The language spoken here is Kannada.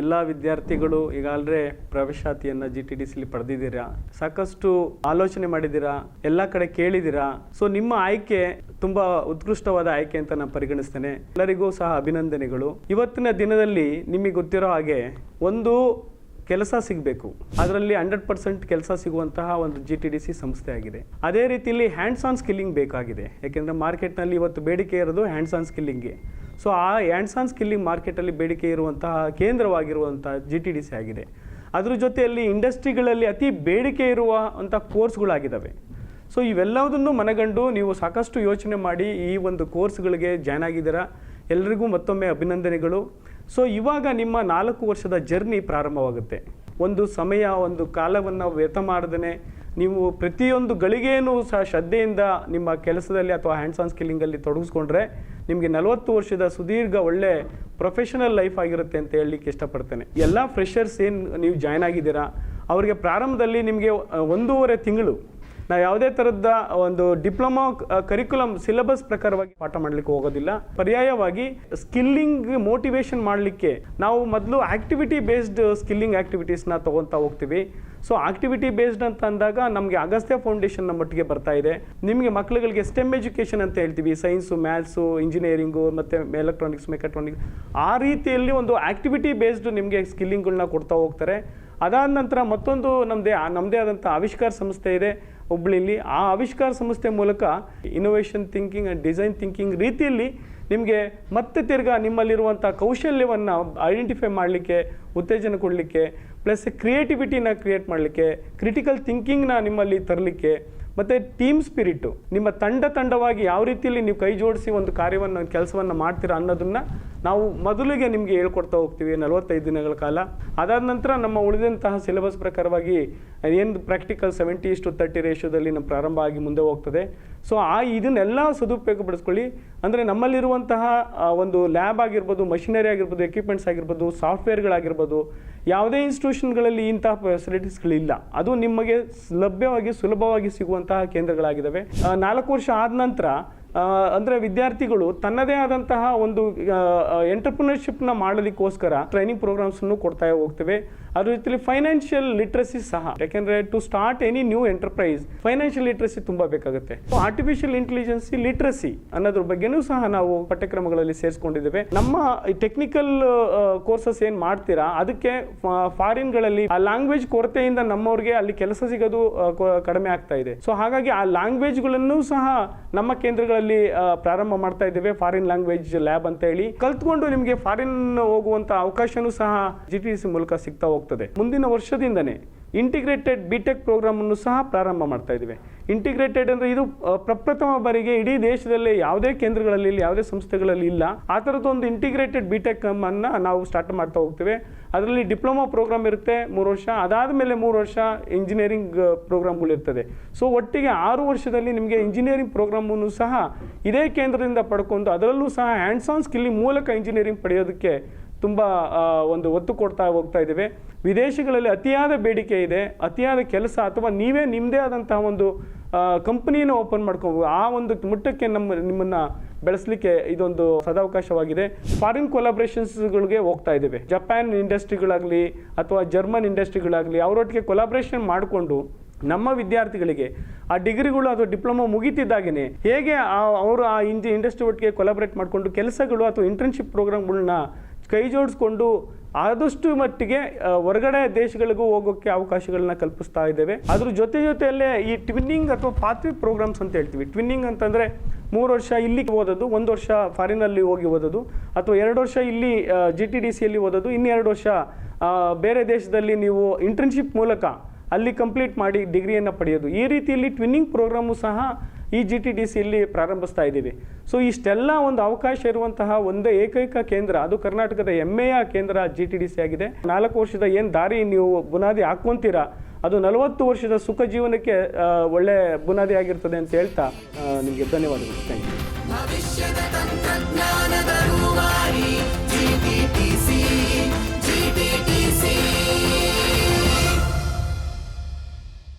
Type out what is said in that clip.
ಎಲ್ಲ ವಿದ್ಯಾರ್ಥಿಗಳು ಈಗಾಗಲೇ ಪ್ರವೇಶಾತಿಯನ್ನು GTDCಲಿ ಪಡೆದಿದ್ದೀರಾ, ಸಾಕಷ್ಟು ಆಲೋಚನೆ ಮಾಡಿದ್ದೀರಾ, ಎಲ್ಲ ಕಡೆ ಕೇಳಿದ್ದೀರಾ. ಸೊ ನಿಮ್ಮ ಆಯ್ಕೆ ತುಂಬಾ ಉತ್ಕೃಷ್ಟವಾದ ಆಯ್ಕೆ ಅಂತ ನಾನು ಪರಿಗಣಿಸ್ತೇನೆ. ಎಲ್ಲರಿಗೂ ಸಹ ಅಭಿನಂದನೆಗಳು. ಇವತ್ತಿನ ದಿನದಲ್ಲಿ ನಿಮಗೆ ಗೊತ್ತಿರೋ ಹಾಗೆ ಒಂದು ಕೆಲಸ ಸಿಗಬೇಕು, ಅದರಲ್ಲಿ 100% ಕೆಲಸ ಸಿಗುವಂತಹ ಒಂದು GTDC ಸಂಸ್ಥೆ ಆಗಿದೆ. ಅದೇ ರೀತಿಯಲ್ಲಿ ಹ್ಯಾಂಡ್ಸ್ ಆನ್ ಸ್ಕಿಲ್ಲಿಂಗ್ ಬೇಕಾಗಿದೆ. ಯಾಕೆಂದರೆ ಮಾರ್ಕೆಟ್ನಲ್ಲಿ ಇವತ್ತು ಬೇಡಿಕೆ ಇರೋದು ಹ್ಯಾಂಡ್ಸ್ ಆನ್ ಸ್ಕಿಲ್ಲಿಂಗ್ಗೆ. ಸೊ ಆ ಹ್ಯಾಂಡ್ಸ್ ಆನ್ ಸ್ಕಿಲ್ಲಿಂಗ್ ಮಾರ್ಕೆಟಲ್ಲಿ ಬೇಡಿಕೆ ಇರುವಂತಹ ಕೇಂದ್ರವಾಗಿರುವಂತಹ GTDC ಆಗಿದೆ. ಅದ್ರ ಜೊತೆಯಲ್ಲಿ ಇಂಡಸ್ಟ್ರಿಗಳಲ್ಲಿ ಅತಿ ಬೇಡಿಕೆ ಇರುವಂಥ ಕೋರ್ಸ್ಗಳಾಗಿದ್ದಾವೆ. ಸೊ ಇವೆಲ್ಲದನ್ನು ಮನಗಂಡು ನೀವು ಸಾಕಷ್ಟು ಯೋಚನೆ ಮಾಡಿ ಈ ಒಂದು ಕೋರ್ಸ್ಗಳಿಗೆ ಜಾಯ್ನ್ ಆಗಿದ್ದೀರಾ. ಎಲ್ಲರಿಗೂ ಮತ್ತೊಮ್ಮೆ ಅಭಿನಂದನೆಗಳು. ಸೊ ಇವಾಗ ನಿಮ್ಮ 4 ವರ್ಷದ ಜರ್ನಿ ಪ್ರಾರಂಭವಾಗುತ್ತೆ. ಒಂದು ಸಮಯ, ಒಂದು ಕಾಲವನ್ನು ವ್ಯರ್ಥ ಮಾಡದೇ ನೀವು ಪ್ರತಿಯೊಂದು ಗಳಿಗೆಯೂ ಸಹ ಶ್ರದ್ಧೆಯಿಂದ ನಿಮ್ಮ ಕೆಲಸದಲ್ಲಿ ಅಥವಾ ಹ್ಯಾಂಡ್ಸ್ ಆನ್ ಸ್ಕಿಲ್ಲಿಂಗಲ್ಲಿ ತೊಡಗಿಸ್ಕೊಂಡ್ರೆ ನಿಮಗೆ 40 ವರ್ಷದ ಸುದೀರ್ಘ ಒಳ್ಳೆ ಪ್ರೊಫೆಷನಲ್ ಲೈಫ್ ಆಗಿರುತ್ತೆ ಅಂತ ಹೇಳಲಿಕ್ಕೆ ಇಷ್ಟಪಡ್ತೇನೆ. ಎಲ್ಲ ಫ್ರೆಷರ್ಸ್ ಏನು ನೀವು ಜಾಯ್ನ್ ಆಗಿದ್ದೀರಾ ಅವರಿಗೆ ಪ್ರಾರಂಭದಲ್ಲಿ ನಿಮಗೆ 1.5 ತಿಂಗಳು ನಾವು ಯಾವುದೇ ಥರದ ಒಂದು ಡಿಪ್ಲೊಮಾ ಕರಿಕ್ಯುಲಮ್ ಸಿಲೆಬಸ್ ಪ್ರಕಾರವಾಗಿ ಪಾಠ ಮಾಡಲಿಕ್ಕೆ ಹೋಗೋದಿಲ್ಲ. ಪರ್ಯಾಯವಾಗಿ ಸ್ಕಿಲ್ಲಿಂಗ್ ಮೋಟಿವೇಶನ್ ಮಾಡಲಿಕ್ಕೆ ನಾವು ಮೊದಲು ಆಕ್ಟಿವಿಟಿ ಬೇಸ್ಡ್ ಸ್ಕಿಲ್ಲಿಂಗ್ ಆ್ಯಕ್ಟಿವಿಟೀಸ್ನ ತೊಗೊತಾ ಹೋಗ್ತೀವಿ. ಸೊ ಆಕ್ಟಿವಿಟಿ ಬೇಸ್ಡ್ ಅಂತ ಅಂದಾಗ ನಮಗೆ ಅಗಸ್ತ್ಯ ಫೌಂಡೇಶನ್ನ ಮಟ್ಟಿಗೆ ಬರ್ತಾ ಇದೆ. ನಿಮಗೆ ಮಕ್ಕಳುಗಳಿಗೆ ಸ್ಟೆಮ್ ಎಜುಕೇಷನ್ ಅಂತ ಹೇಳ್ತೀವಿ, ಸೈನ್ಸು, ಮ್ಯಾಥ್ಸು, ಇಂಜಿನಿಯರಿಂಗು ಮತ್ತು ಎಲೆಕ್ಟ್ರಾನಿಕ್ಸ್, ಮೆಕಾಟ್ರಾನಿಕ್ಸ್, ಆ ರೀತಿಯಲ್ಲಿ ಒಂದು ಆಕ್ಟಿವಿಟಿ ಬೇಸ್ಡ್ ನಿಮಗೆ ಸ್ಕಿಲ್ಲಿಂಗ್ಗಳನ್ನ ಕೊಡ್ತಾ ಹೋಗ್ತಾರೆ. ಅದಾದ ನಂತರ ಮತ್ತೊಂದು ನಮ್ಮದೇ ಆದಂಥ ಆವಿಷ್ಕಾರ ಸಂಸ್ಥೆ ಇದೆ ಹುಬ್ಳಿಲಿ. ಆ ಆವಿಷ್ಕಾರ ಸಂಸ್ಥೆ ಮೂಲಕ innovation thinking and design thinking ರೀತಿಯಲ್ಲಿ ನಿಮಗೆ ಮತ್ತೆ ತಿರ್ಗಾ ನಿಮ್ಮಲ್ಲಿರುವಂಥ ಕೌಶಲ್ಯವನ್ನು ಐಡೆಂಟಿಫೈ ಮಾಡಲಿಕ್ಕೆ, ಉತ್ತೇಜನ ಕೊಡಲಿಕ್ಕೆ, ಪ್ಲಸ್ ಕ್ರಿಯೇಟಿವಿಟಿನ ಕ್ರಿಯೇಟ್ ಮಾಡಲಿಕ್ಕೆ, ಕ್ರಿಟಿಕಲ್ ಥಿಂಕಿಂಗ್ನ ನಿಮ್ಮಲ್ಲಿ ತರಲಿಕ್ಕೆ, ಮತ್ತು ಟೀಮ್ ಸ್ಪಿರಿಟ್ಟು, ನಿಮ್ಮ ತಂಡವಾಗಿ ಯಾವ ರೀತಿಯಲ್ಲಿ ನೀವು ಕೈ ಜೋಡಿಸಿ ಒಂದು ಕಾರ್ಯವನ್ನು, ಕೆಲಸವನ್ನು ಮಾಡ್ತೀರಾ ಅನ್ನೋದನ್ನು ನಾವು ಮೊದಲಿಗೆ ನಿಮಗೆ ಹೇಳ್ಕೊಡ್ತಾ ಹೋಗ್ತೀವಿ 45 ದಿನಗಳ ಕಾಲ. ಅದಾದ ನಂತರ ನಮ್ಮ ಉಳಿದಂತಹ ಸಿಲೆಬಸ್ ಪ್ರಕಾರವಾಗಿ ಏನು ಪ್ರಾಕ್ಟಿಕಲ್ 70:30 ರೇಷಿಯೋದಲ್ಲಿ ನಮ್ಮ ಪ್ರಾರಂಭ ಆಗಿ ಮುಂದೆ ಹೋಗ್ತದೆ. ಸೊ ಇದನ್ನೆಲ್ಲ ಸದುಪಯೋಗಪಡಿಸ್ಕೊಳ್ಳಿ. ಅಂದರೆ ನಮ್ಮಲ್ಲಿರುವಂತಹ ಒಂದು ಲ್ಯಾಬ್ ಆಗಿರ್ಬೋದು, ಮಷಿನರಿ ಆಗಿರ್ಬೋದು, ಎಕ್ವಿಪ್ಮೆಂಟ್ಸ್ ಆಗಿರ್ಬೋದು, ಸಾಫ್ಟ್ವೇರ್ಗಳಾಗಿರ್ಬೋದು, ಯಾವುದೇ ಇನ್ಸ್ಟಿಟ್ಯೂಷನ್ಗಳಲ್ಲಿ ಇಂತಹ ಫೆಸಿಲಿಟೀಸ್ಗಳಿಲ್ಲ. ಅದು ನಿಮಗೆ ಲಭ್ಯವಾಗಿ ಸುಲಭವಾಗಿ ಸಿಗುವಂತಹ ಕೇಂದ್ರಗಳಾಗಿದ್ದಾವೆ. 4 ವರ್ಷ ಆದ ನಂತರ ಅಂದರೆ ವಿದ್ಯಾರ್ಥಿಗಳು ತನ್ನದೇ ಆದಂತಹ ಒಂದು ಎಂಟರ್ಪ್ರಿನರ್ಶಿಪ್ನ ಮಾಡಲಿಕ್ಕೋಸ್ಕರ ಟ್ರೈನಿಂಗ್ ಪ್ರೋಗ್ರಾಮ್ಸನ್ನು ಕೊಡ್ತಾ ಹೋಗ್ತೇವೆ. ಅದ್ರ ರೀತಿಯಲ್ಲಿ ಫೈನಾನ್ಷಿಯಲ್ ಲಿಟ್ರಸಿ ಸಹ, ಯಾಕೆಂದರೆ to start any new enterprise financial literacy ತುಂಬ ಬೇಕಾಗುತ್ತೆ. ಆರ್ಟಿಫಿಷಿಯಲ್ ಇಂಟೆಲಿಜೆನ್ಸಿ ಲಿಟ್ರಸಿ ಅನ್ನೋದ್ರ ಬಗ್ಗೆನೂ ಸಹ ನಾವು ಪಠ್ಯಕ್ರಮಗಳಲ್ಲಿ ಸೇರಿಸ್ಕೊಂಡಿದ್ದೇವೆ. ನಮ್ಮ ಟೆಕ್ನಿಕಲ್ ಕೋರ್ಸಸ್ ಏನು ಮಾಡ್ತೀರಾ ಅದಕ್ಕೆ ಫಾರಿನ್ಗಳಲ್ಲಿ ಆ ಲ್ಯಾಂಗ್ವೇಜ್ ಕೊರತೆಯಿಂದ ನಮ್ಮವ್ರಿಗೆ ಅಲ್ಲಿ ಕೆಲಸ ಸಿಗೋದು ಕಡಿಮೆ ಆಗ್ತಾ ಇದೆ. ಸೊ ಹಾಗಾಗಿ ಆ ಲ್ಯಾಂಗ್ವೇಜ್ಗಳನ್ನು ಸಹ ನಮ್ಮ ಕೇಂದ್ರಗಳಲ್ಲಿ ಪ್ರಾರಂಭ ಮಾಡ್ತಾ ಇದ್ದೇವೆ. ಫಾರಿನ್ ಲ್ಯಾಂಗ್ವೇಜ್ ಲ್ಯಾಬ್ ಅಂತ ಹೇಳಿ ಕಲ್ತ್ಕೊಂಡು ನಿಮಗೆ ಫಾರಿನ್ ಹೋಗುವಂತ ಅವಕಾಶನೂ ಸಹ GTDC ಮೂಲಕ ಸಿಗ್ತಾ ಹೋಗ್ತದೆ. ಮುಂದಿನ ವರ್ಷದಿಂದನೇ ಇಂಟಿಗ್ರೇಟೆಡ್ BTech ಪ್ರೋಗ್ರಾಮ್ ಅನ್ನು ಸಹ ಪ್ರಾರಂಭ ಮಾಡ್ತಾ ಇದ್ದೇವೆ. ಇಂಟಿಗ್ರೇಟೆಡ್ ಅಂದರೆ ಇದು ಪ್ರಪ್ರಥಮ ಬಾರಿಗೆ ಇಡೀ ದೇಶದಲ್ಲಿ ಯಾವುದೇ ಕೇಂದ್ರಗಳಲ್ಲಿ, ಯಾವುದೇ ಸಂಸ್ಥೆಗಳಲ್ಲಿ ಇಲ್ಲ. ಆ ಥರದ್ದೊಂದು ಇಂಟಿಗ್ರೇಟೆಡ್ BTech ಅನ್ನು ನಾವು ಸ್ಟಾರ್ಟ್ ಮಾಡ್ತಾ ಹೋಗ್ತೇವೆ. ಅದರಲ್ಲಿ ಡಿಪ್ಲೊಮಾ ಪ್ರೋಗ್ರಾಮ್ ಇರುತ್ತೆ 3 ವರ್ಷ, ಅದಾದ ಮೇಲೆ 3 ವರ್ಷ ಇಂಜಿನಿಯರಿಂಗ್ ಪ್ರೋಗ್ರಾಮ್ಗಳಿರ್ತದೆ. ಸೊ ಒಟ್ಟಿಗೆ 6 ವರ್ಷದಲ್ಲಿ ನಿಮಗೆ ಇಂಜಿನಿಯರಿಂಗ್ ಪ್ರೋಗ್ರಾಮನ್ನು ಸಹ ಇದೇ ಕೇಂದ್ರದಿಂದ ಪಡ್ಕೊಂಡು ಅದರಲ್ಲೂ ಸಹ ಹ್ಯಾಂಡ್ಸ್ ಆನ್ ಸ್ಕಿಲ್ಲಿಂಗ್ ಮೂಲಕ ಇಂಜಿನಿಯರಿಂಗ್ ಪಡೆಯೋದಕ್ಕೆ ತುಂಬ ಒಂದು ಒತ್ತು ಕೊಡ್ತಾ ಹೋಗ್ತಾ ಇದ್ದೇವೆ. ವಿದೇಶಗಳಲ್ಲಿ ಅತಿಯಾದ ಬೇಡಿಕೆ ಇದೆ, ಅತಿಯಾದ ಕೆಲಸ, ಅಥವಾ ನೀವೇ ನಿಮ್ಮದೇ ಆದಂತಹ ಒಂದು ಕಂಪನಿಯನ್ನು ಓಪನ್ ಮಾಡ್ಕೋಬೋದು. ಆ ಒಂದು ಮಟ್ಟಕ್ಕೆ ನಿಮ್ಮನ್ನು ಬೆಳೆಸಲಿಕ್ಕೆ ಇದೊಂದು ಸದಾವಕಾಶವಾಗಿದೆ. ಫಾರಿನ್ ಕೊಲಾಬ್ರೇಷನ್ಸ್ಗಳಿಗೆ ಹೋಗ್ತಾ ಇದ್ದೇವೆ. ಜಪಾನ್ ಇಂಡಸ್ಟ್ರಿಗಳಾಗಲಿ ಅಥವಾ ಜರ್ಮನ್ ಇಂಡಸ್ಟ್ರಿಗಳಾಗಲಿ ಅವರೊಟ್ಟಿಗೆ ಕೊಲಾಬ್ರೇಷನ್ ಮಾಡಿಕೊಂಡು ನಮ್ಮ ವಿದ್ಯಾರ್ಥಿಗಳಿಗೆ ಆ ಡಿಗ್ರಿಗಳು ಅಥವಾ ಡಿಪ್ಲೊಮಾ ಮುಗಿತಿದ್ದಾಗೇ ಹೇಗೆ ಅವರು ಆ ಇಂಡಸ್ಟ್ರಿ ಒಟ್ಟಿಗೆ ಕೊಲಾಬ್ರೇಟ್ ಮಾಡಿಕೊಂಡು ಕೆಲಸಗಳು ಅಥವಾ ಇಂಟರ್ನ್ಶಿಪ್ ಪ್ರೋಗ್ರಾಮ್ಗಳನ್ನ ಕೈ ಜೋಡಿಸ್ಕೊಂಡು ಆದಷ್ಟು ಮಟ್ಟಿಗೆ ಹೊರಗಡೆ ದೇಶಗಳಿಗೂ ಹೋಗೋಕ್ಕೆ ಅವಕಾಶಗಳನ್ನ ಕಲ್ಪಿಸ್ತಾ ಇದ್ದೇವೆ. ಅದ್ರ ಜೊತೆಯಲ್ಲೇ ಈ ಟ್ವಿನ್ನಿಂಗ್ ಅಥವಾ ಪಾತ್ವೆ ಪ್ರೋಗ್ರಾಮ್ಸ್ ಅಂತ ಹೇಳ್ತೀವಿ. ಟ್ವಿನ್ನಿಂಗ್ ಅಂತಂದರೆ 3 ವರ್ಷ ಇಲ್ಲಿ ಓದೋದು, 1 ವರ್ಷ ಫಾರಿನಲ್ಲಿ ಹೋಗಿ ಓದೋದು, ಅಥವಾ 2 ವರ್ಷ ಇಲ್ಲಿ GTDCಯಲ್ಲಿ ಓದೋದು, ಇನ್ನು 2 ವರ್ಷ ಬೇರೆ ದೇಶದಲ್ಲಿ ನೀವು ಇಂಟರ್ನ್ಶಿಪ್ ಮೂಲಕ ಅಲ್ಲಿ ಕಂಪ್ಲೀಟ್ ಮಾಡಿ ಡಿಗ್ರಿಯನ್ನು ಪಡೆಯೋದು. ಈ ರೀತಿಯಲ್ಲಿ ಟ್ವಿನ್ನಿಂಗ್ ಪ್ರೋಗ್ರಾಮು ಸಹ ಈ GTDCಯಲ್ಲಿ ಪ್ರಾರಂಭಿಸ್ತಾ ಇದ್ದೀವಿ. ಸೊ ಇಷ್ಟೆಲ್ಲ ಒಂದು ಅವಕಾಶ ಇರುವಂತಹ ಒಂದೇ ಏಕೈಕ ಕೇಂದ್ರ, ಅದು ಕರ್ನಾಟಕದ ಹೆಮ್ಮೆಯ ಕೇಂದ್ರ GTDC ಆಗಿದೆ. 4 ವರ್ಷದ ಏನು ದಾರಿ ನೀವು ಬುನಾದಿ ಹಾಕ್ಕೊಂತೀರಾ ಅದು 40 ವರ್ಷದ ಸುಖ ಜೀವನಕ್ಕೆ ಒಳ್ಳೆ ಬುನಾದಿ ಆಗಿರ್ತದೆ ಅಂತ ಹೇಳ್ತಾ ನಿಮಗೆ ಧನ್ಯವಾದಗಳು. Thank you. ಭವಿಷ್ಯದ ತಂತ್ರಜ್ಞಾನದ ರೂವಾರಿ GTDC.